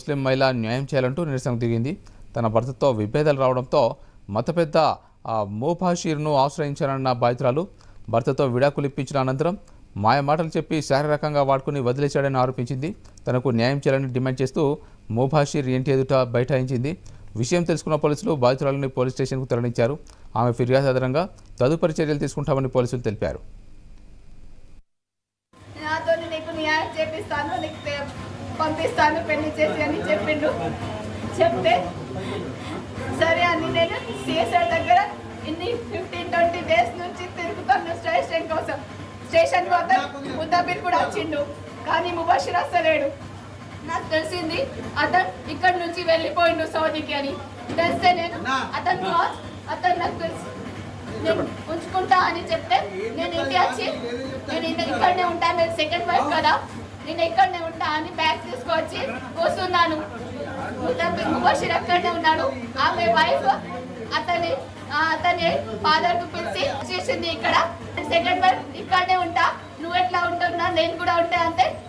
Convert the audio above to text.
ముస్లిం మహిళ న్యాయం చేయాలంటూ నిరసనకు దిగింది. తన భర్తతో విభేదాలు రావడంతో మత పెద్ద ముబాషిర్ను ఆశ్రయించారన్న బాధితురాలు భర్తతో విడాకులు ఇప్పించిన అనంతరం మాయ మాటలు చెప్పి శారీరకంగా వాడుకుని వదిలేశాడని ఆరోపించింది. తనకు న్యాయం చేయాలని డిమాండ్ చేస్తూ ముబాషిర్ ఇంటి ఎదుట బైఠాయించింది. విషయం తెలుసుకున్న పోలీసులు బాధితురాలని పోలీస్ స్టేషన్కు తరలించారు. ఆమె ఫిర్యాదు ఆధారంగా తదుపరి చర్యలు తీసుకుంటామని పోలీసులు తెలిపారు. పంపిస్తాను పెళ్లి చేసి అని చెప్పిండు. చెప్తే సరే అని నేను సిఎస్ఆర్ దగ్గర ఇన్ని 15-20 డేస్ నుంచి తిరుగుతాను స్టేషన్ కోసం. స్టేషన్ వద్ద ముద్దాబిర్ కూడా వచ్చిండు, కానీ ముబాషిర్ వస్తలేడు. నాకు తెలిసింది అతను ఇక్కడ నుంచి వెళ్ళిపోయిండు సౌదీకి అని తెలిస్తే నేను అతను నాకు తెలుసు నేను ఉంచుకుంటా అని చెప్తే నేను ఇంటి వచ్చి నేను ఇక్కడనే ఉంటాను, నేను సెకండ్ వైఫ్ కదా, నేను ఎక్కడనే ఉంటా అని బ్యాగ్ తీసుకొచ్చి వస్తున్నాను. ముబాషిర్ ఎక్కడనే ఉన్నాడు. ఆమె వైఫ్ అతని ఫాదర్ కు పిలిచి చేసింది, ఇక్కడ సెకండ్ వైఫ్ ఇక్కడనే ఉంటా, నువ్వు ఎట్లా ఉంటున్నా నేను కూడా ఉంటా అంటే